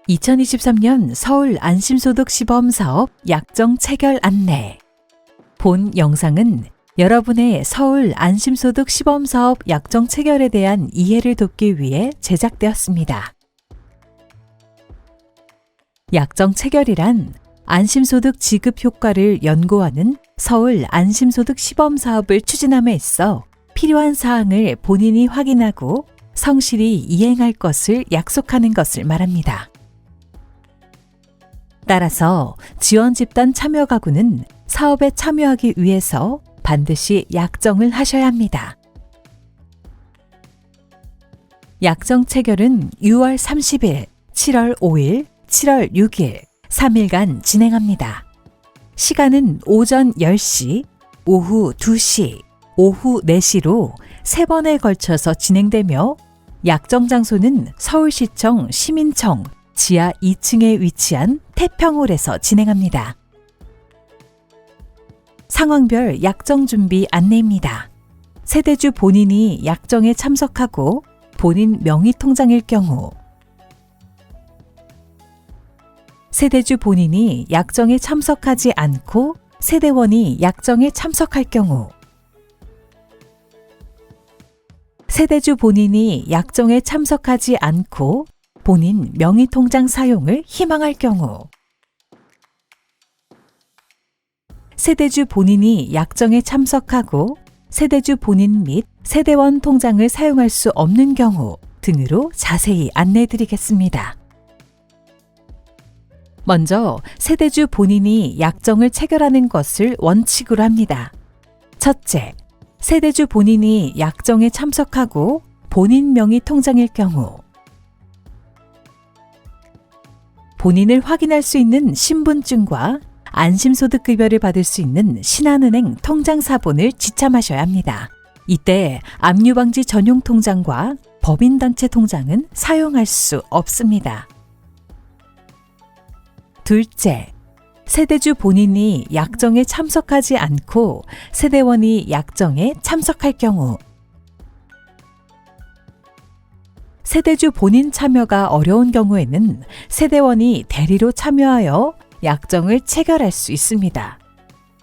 2023년 서울 안심소득 시범사업 약정 체결 안내. 본 영상은 여러분의 서울 안심소득 시범사업 약정 체결에 대한 이해를 돕기 위해 제작되었습니다. 약정 체결이란 안심소득 지급 효과를 연구하는 서울 안심소득 시범사업을 추진함에 있어 필요한 사항을 본인이 확인하고 성실히 이행할 것을 약속하는 것을 말합니다. 따라서 지원 집단 참여 가구는 사업에 참여하기 위해서 반드시 약정을 하셔야 합니다. 약정 체결은 6월 30일, 7월 5일, 7월 6일 3일간 진행합니다. 시간은 오전 10시, 오후 2시, 오후 4시로 3번에 걸쳐서 진행되며 약정 장소는 서울시청 시민청 지하 2층에 위치한 태평홀에서 진행합니다. 상황별 약정 준비 안내입니다. 세대주 본인이 약정에 참석하고 본인 명의 통장일 경우, 세대주 본인이 약정에 참석하지 않고 세대원이 약정에 참석할 경우, 세대주 본인이 약정에 참석하지 않고 본인 명의 통장 사용을 희망할 경우, 세대주 본인이 약정에 참석하고 세대주 본인 및 세대원 통장을 사용할 수 없는 경우 등으로 자세히 안내해 드리겠습니다. 먼저 세대주 본인이 약정을 체결하는 것을 원칙으로 합니다. 첫째, 세대주 본인이 약정에 참석하고 본인 명의 통장일 경우, 본인을 확인할 수 있는 신분증과 안심소득급여를 받을 수 있는 신한은행 통장사본을 지참하셔야 합니다. 이때 압류방지 전용 통장과 법인단체 통장은 사용할 수 없습니다. 둘째, 세대주 본인이 약정에 참석하지 않고 세대원이 약정에 참석할 경우, 세대주 본인 참여가 어려운 경우에는 세대원이 대리로 참여하여 약정을 체결할 수 있습니다.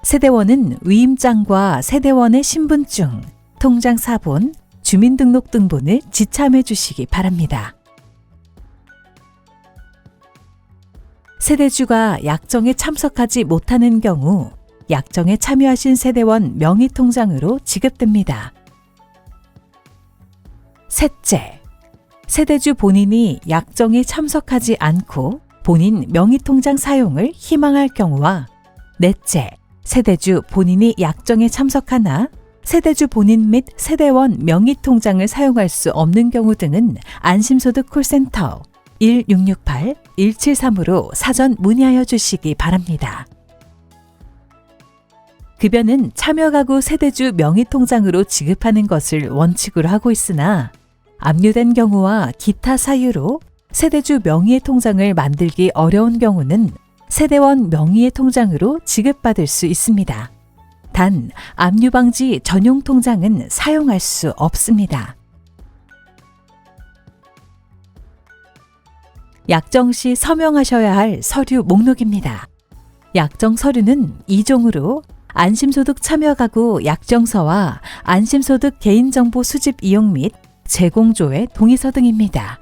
세대원은 위임장과 세대원의 신분증, 통장사본, 주민등록등본을 지참해 주시기 바랍니다. 세대주가 약정에 참석하지 못하는 경우 약정에 참여하신 세대원 명의통장으로 지급됩니다. 셋째, 세대주 본인이 약정에 참석하지 않고 본인 명의통장 사용을 희망할 경우와 넷째, 세대주 본인이 약정에 참석하나 세대주 본인 및 세대원 명의통장을 사용할 수 없는 경우 등은 안심소득 콜센터 1668-173으로 사전 문의하여 주시기 바랍니다. 급여는 참여가구 세대주 명의통장으로 지급하는 것을 원칙으로 하고 있으나 압류된 경우와 기타 사유로 세대주 명의의 통장을 만들기 어려운 경우는 세대원 명의의 통장으로 지급받을 수 있습니다. 단, 압류방지 전용 통장은 사용할 수 없습니다. 약정 시 서명하셔야 할 서류 목록입니다. 약정 서류는 2종으로 안심소득 참여가구 약정서와 안심소득 개인정보 수집 이용 및 제공조회 동의서 등입니다.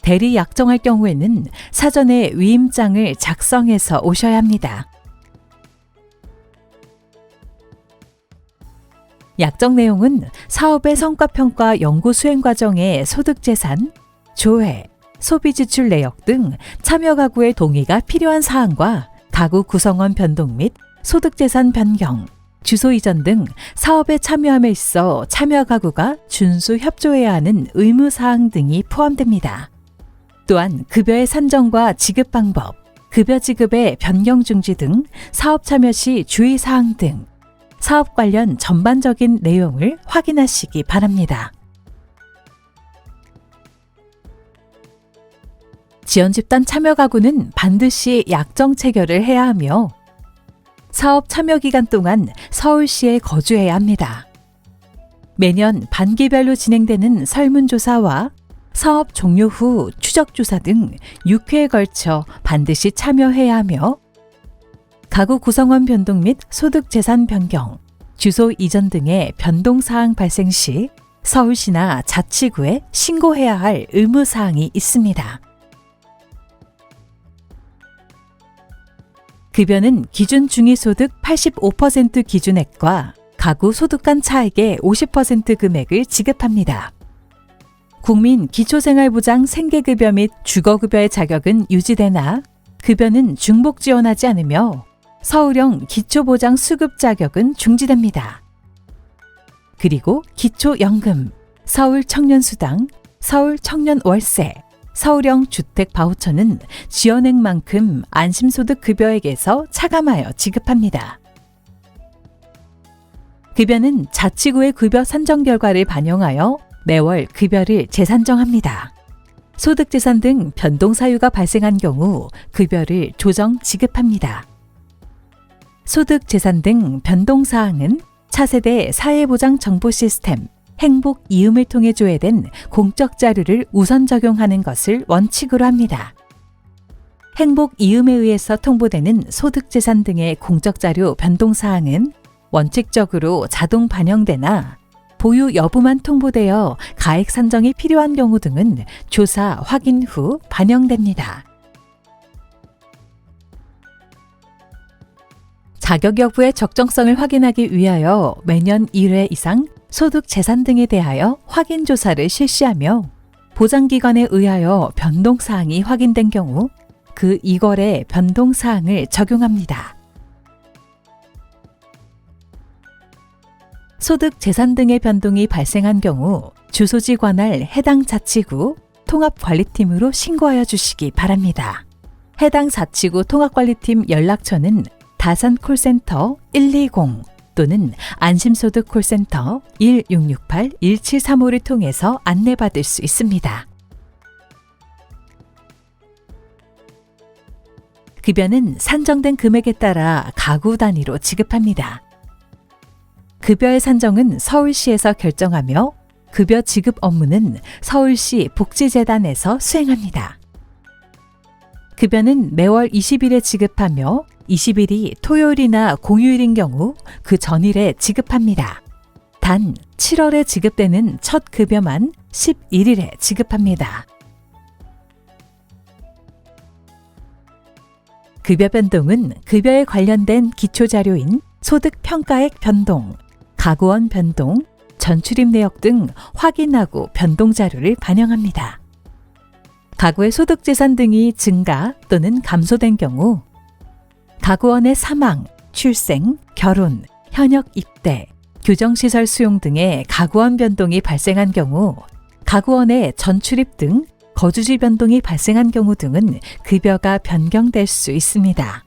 대리 약정할 경우에는 사전에 위임장을 작성해서 오셔야 합니다. 약정 내용은 사업의 성과평가 연구 수행 과정의 소득재산, 조회, 소비지출 내역 등 참여가구의 동의가 필요한 사항과 가구 구성원 변동 및 소득재산 변경, 주소 이전 등 사업에 참여함에 있어 참여가구가 준수 협조해야 하는 의무사항 등이 포함됩니다. 또한 급여의 산정과 지급 방법, 급여 지급의 변경 중지 등 사업 참여 시 주의사항 등 사업 관련 전반적인 내용을 확인하시기 바랍니다. 지원집단 참여가구는 반드시 약정 체결을 해야 하며 사업 참여 기간 동안 서울시에 거주해야 합니다. 매년 반기별로 진행되는 설문조사와 사업 종료 후 추적조사 등 6회에 걸쳐 반드시 참여해야 하며 가구 구성원 변동 및 소득재산 변경, 주소 이전 등의 변동사항 발생 시 서울시나 자치구에 신고해야 할 의무사항이 있습니다. 급여는 기준 중위소득 85% 기준액과 가구 소득 간 차액의 50% 금액을 지급합니다. 국민 기초생활보장 생계급여 및 주거급여의 자격은 유지되나 급여는 중복 지원하지 않으며 서울형 기초보장 수급 자격은 중지됩니다. 그리고 기초연금, 서울청년수당, 서울청년월세, 서울형 주택 바우처는 지원액만큼 안심소득 급여액에서 차감하여 지급합니다. 급여는 자치구의 급여 산정 결과를 반영하여 매월 급여를 재산정합니다. 소득재산 등 변동사유가 발생한 경우 급여를 조정 지급합니다. 소득재산 등 변동사항은 차세대 사회보장 정보 시스템 행복 이음을 통해 조회된 공적 자료를 우선 적용하는 것을 원칙으로 합니다. 행복 이음에 의해서 통보되는 소득재산 등의 공적 자료 변동사항은 원칙적으로 자동 반영되나 보유 여부만 통보되어 가액 산정이 필요한 경우 등은 조사 확인 후 반영됩니다. 자격 여부의 적정성을 확인하기 위하여 매년 1회 이상 소득 재산 등에 대하여 확인 조사를 실시하며 보장기관에 의하여 변동사항이 확인된 경우 그 이거래 변동사항을 적용합니다. 소득 재산 등의 변동이 발생한 경우 주소지 관할 해당 자치구 통합관리팀으로 신고하여 주시기 바랍니다. 해당 자치구 통합관리팀 연락처는 다산 콜센터 120 또는 안심소득 콜센터 1668-1735를 통해서 안내받을 수 있습니다. 급여는 산정된 금액에 따라 가구 단위로 지급합니다. 급여의 산정은 서울시에서 결정하며 급여 지급 업무는 서울시 복지재단에서 수행합니다. 급여는 매월 20일에 지급하며 20일이 토요일이나 공휴일인 경우 그 전일에 지급합니다. 단 7월에 지급되는 첫 급여만 11일에 지급합니다. 급여 변동은 급여에 관련된 기초자료인 소득평가액 변동, 가구원 변동, 전출입 내역 등 확인하고 변동 자료를 반영합니다. 가구의 소득재산 등이 증가 또는 감소된 경우 가구원의 사망, 출생, 결혼, 현역 입대, 교정시설 수용 등의 가구원 변동이 발생한 경우 가구원의 전출입 등 거주지 변동이 발생한 경우 등은 급여가 변경될 수 있습니다.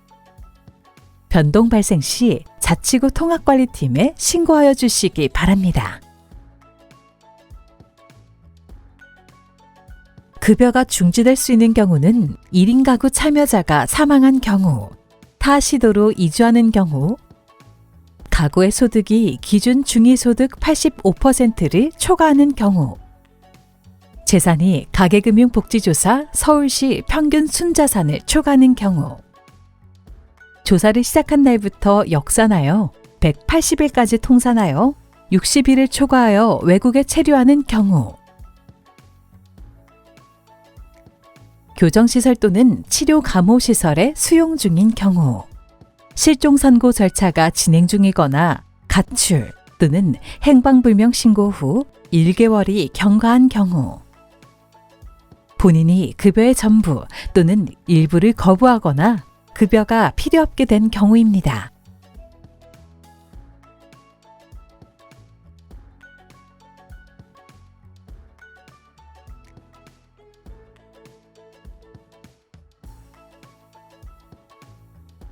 변동 발생 시 자치구 통합관리팀에 신고하여 주시기 바랍니다. 급여가 중지될 수 있는 경우는 1인 가구 참여자가 사망한 경우, 타 시도로 이주하는 경우, 가구의 소득이 기준 중위소득 85%를 초과하는 경우, 재산이 가계금융복지조사 서울시 평균 순자산을 초과하는 경우, 조사를 시작한 날부터 역산하여 180일까지 통산하여 60일을 초과하여 외국에 체류하는 경우, 교정시설 또는 치료감호시설에 수용 중인 경우, 실종선고 절차가 진행 중이거나 가출 또는 행방불명 신고 후 1개월이 경과한 경우, 본인이 급여의 전부 또는 일부를 거부하거나 급여가 필요 없게 된 경우입니다.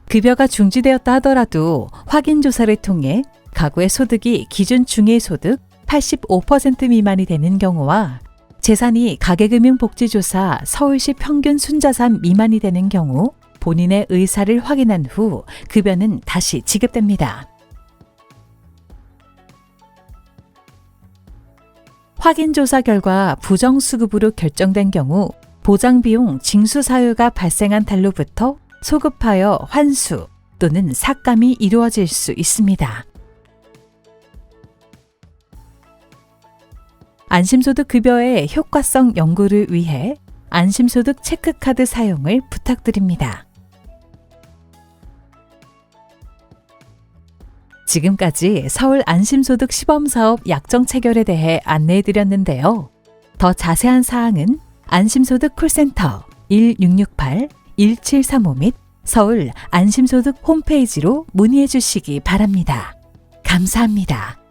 급여가 중지되었다 하더라도 확인조사를 통해 가구의 소득이 기준 중위소득 85% 미만이 되는 경우와 재산이 가계금융복지조사 서울시 평균 순자산 미만이 되는 경우 본인의 의사를 확인한 후 급여는 다시 지급됩니다. 확인조사 결과 부정수급으로 결정된 경우 보장비용 징수 사유가 발생한 달로부터 소급하여 환수 또는 삭감이 이루어질 수 있습니다. 안심소득 급여의 효과성 연구를 위해 안심소득 체크카드 사용을 부탁드립니다. 지금까지 서울 안심소득 시범사업 약정 체결에 대해 안내해드렸는데요. 더 자세한 사항은 안심소득 콜센터 1668-1735 및 서울 안심소득 홈페이지로 문의해 주시기 바랍니다. 감사합니다.